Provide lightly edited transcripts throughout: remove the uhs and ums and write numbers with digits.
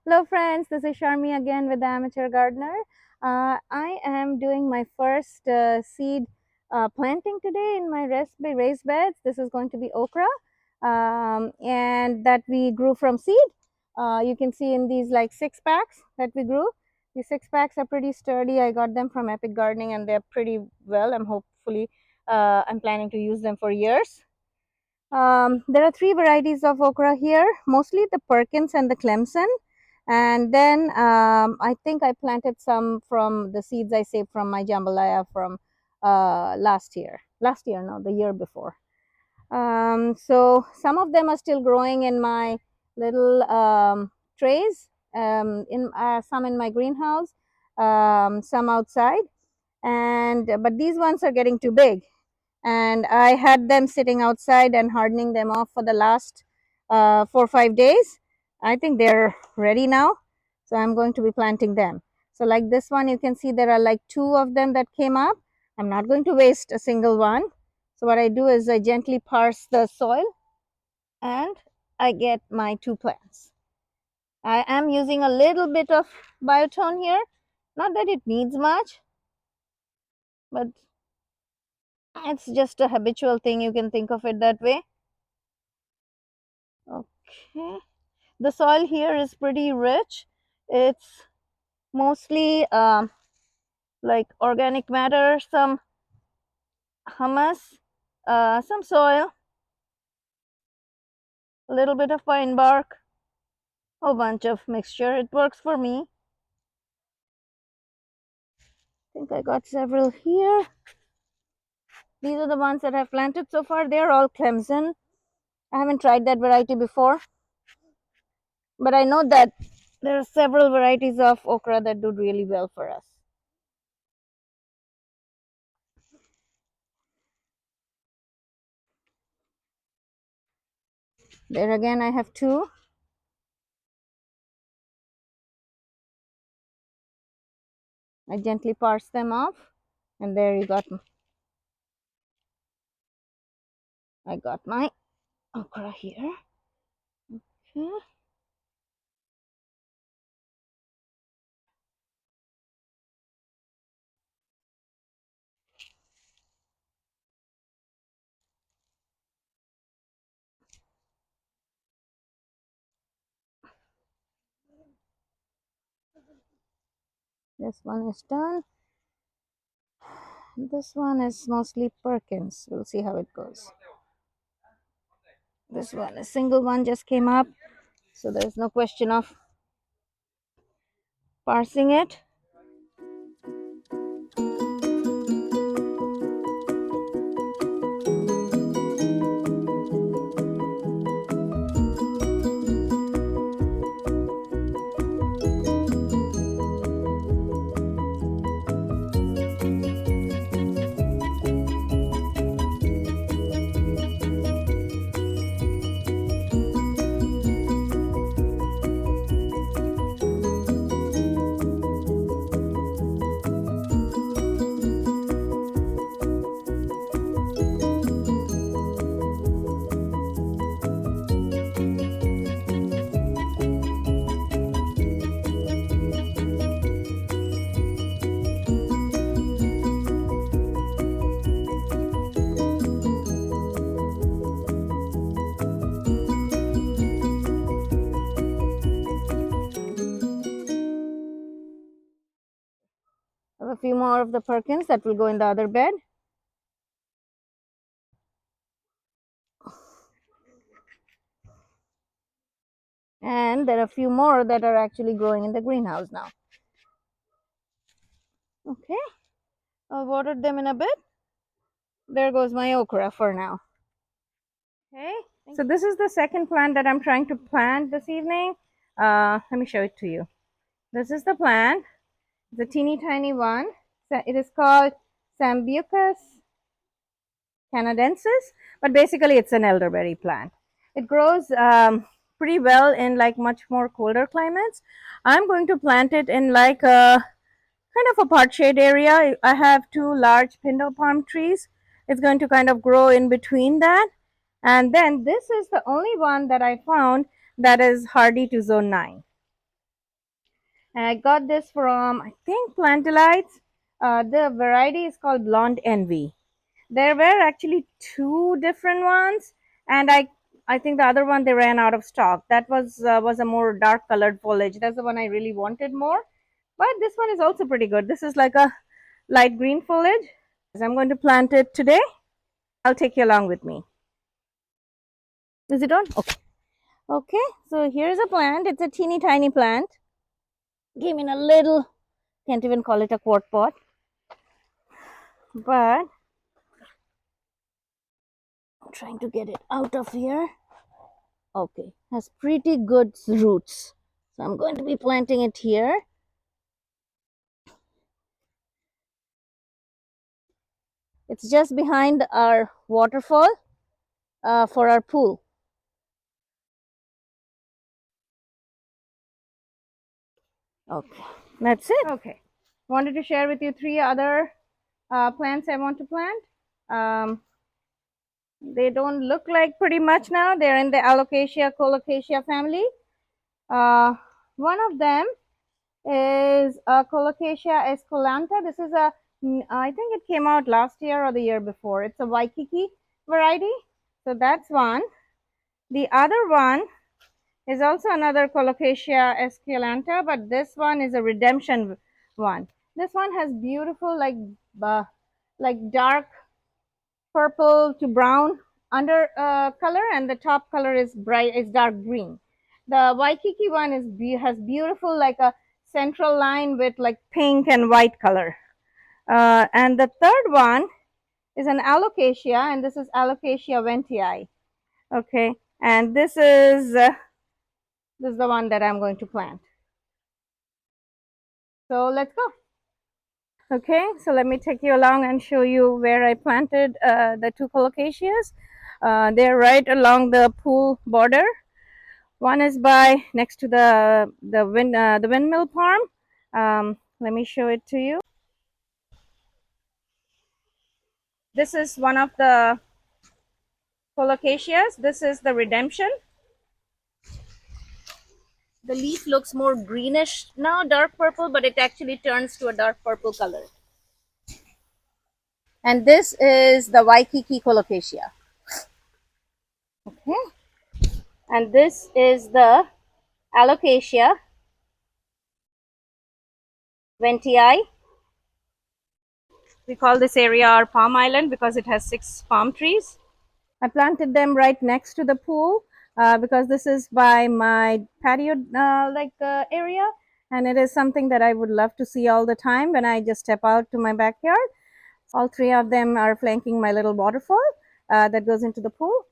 Hello friends, this is Sharmi again with the Amateur Gardener. I am doing my first seed planting today in my raised beds. This is going to be okra and that we grew from seed. You can see in these like 6 packs that we grew. These 6 packs are pretty sturdy. I got them from Epic Gardening and they're pretty well. I'm planning to use them for years. There are 3 varieties of okra here, mostly the Perkins and the Clemson. And then I think I planted some from the seeds I saved from my jambalaya from last year. Last year, no, the year before. So some of them are still growing in my little trays, some in my greenhouse, some outside. But these ones are getting too big and I had them sitting outside and hardening them off for the last 4 or 5 days. I think they're ready now, so I'm going to be planting them. So like this one, you can see there are like 2 of them that came up. I'm not going to waste a single one. So what I do is I gently parse the soil and I get my 2 plants. I am using a little bit of biotone here. Not that it needs much, but it's just a habitual thing. You can think of it that way. Okay, the soil here is pretty rich. It's mostly like organic matter, some humus, some soil, a little bit of pine bark, a whole bunch of mixture. It works for me. I think I got several here. These are the ones that I've planted so far. They're all Clemson. I haven't tried that variety before, but I know that there are several varieties of okra that do really well for us. There again, I have 2. I gently parse them off, and there you got. I got my okra here. Okay. This one is done. This one is mostly Perkins. We'll see how it goes. This one, a single one just came up, so there's no question of parsing it. I have a few more of the Perkins that will go in the other bed. And there are a few more that are actually growing in the greenhouse now. Okay, I'll water them in a bit. There goes my okra for now. Okay, so this is the second plant that I'm trying to plant this evening. Let me show it to you. This is the plant. It's a teeny tiny one. So it is called Sambucus canadensis, but basically it's an elderberry plant. It grows pretty well in like much more colder climates. I'm going to plant it in like a kind of a part shade area. I have 2 large pindle palm trees. It's going to kind of grow in between that. And then this is the only one that I found that is hardy to zone 9. And I got this from, I think, Plantalites. The variety is called Blonde Envy. There were actually two different ones, and I think the other one they ran out of stock. That was a more dark colored foliage. That's the one I really wanted more. But this one is also pretty good. This is like a light green foliage. So I'm going to plant it today. I'll take you along with me. Is it on? Okay. Okay. So here's a plant. It's a teeny tiny plant. Came in a little, can't even call it a quart pot, but I'm trying to get it out of here. Okay, has pretty good roots. So I'm going to be planting it here. It's just behind our waterfall for our pool. Okay, that's it. Okay, wanted to share with you three other plants I want to plant. They don't look like pretty much now. They're in the Alocasia colocasia family. One of them is Colocasia esculenta. This is I think it came out last year or the year before. It's a Waikiki variety. So that's one. The other one is also another Colocasia esculenta, but this one is a redemption one. This one has beautiful like dark purple to brown under color, and the top color is dark green. The Waikiki one has beautiful like a central line with like pink and white color. And the third one is an alocasia, and this is Alocasia ventii. Okay, and this is the one that I'm going to plant. So let's go. Okay, so let me take you along and show you where I planted the two colocasias. They're right along the pool border. One is by next to the windmill farm. Let me show it to you. This is one of the colocasias. This is the redemption. The leaf looks more greenish now, dark purple, but it actually turns to a dark purple color. And this is the Waikiki colocasia. Okay, and this is the Alocasia ventii. We call this area our palm island because it has 6 palm trees. I planted them right next to the pool because this is by my patio area, and it is something that I would love to see all the time when I just step out to my backyard. All three of them are flanking my little waterfall that goes into the pool.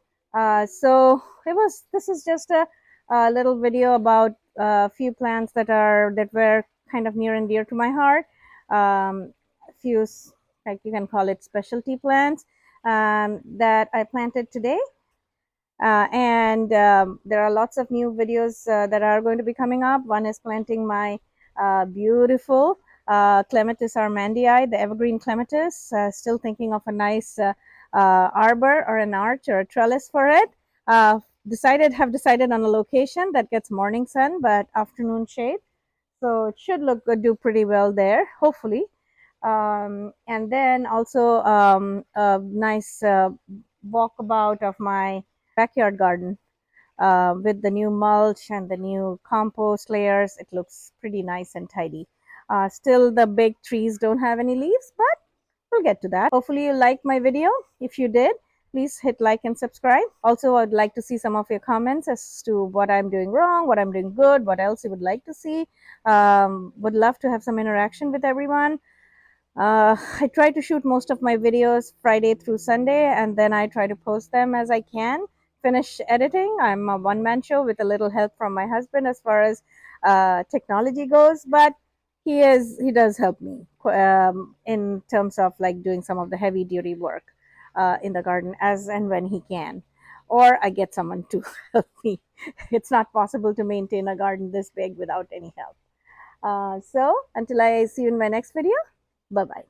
So this is just a little video about a few plants that were kind of near and dear to my heart. A few, like you can call it specialty plants that I planted today. And there are lots of new videos that are going to be coming up. One is planting my beautiful Clematis armandii, the evergreen clematis. Still thinking of a nice arbor or an arch or a trellis for it. Have decided on a location that gets morning sun but afternoon shade. So it should look good, do pretty well there, hopefully. And then also a nice walkabout of my backyard garden with the new mulch and the new compost layers. It looks pretty nice and tidy. Still, the big trees don't have any leaves, but we'll get to that. Hopefully, you liked my video. If you did, please hit like and subscribe. Also, I'd like to see some of your comments as to what I'm doing wrong, what I'm doing good, what else you would like to see. Would love to have some interaction with everyone. I try to shoot most of my videos Friday through Sunday, and then I try to post them as I can. Finish editing. I'm a one-man show with a little help from my husband as far as technology goes, but he does help me in terms of like doing some of the heavy duty work in the garden as and when he can, or I get someone to help me. It's not possible to maintain a garden this big without any help. So until I see you in my next video, bye bye.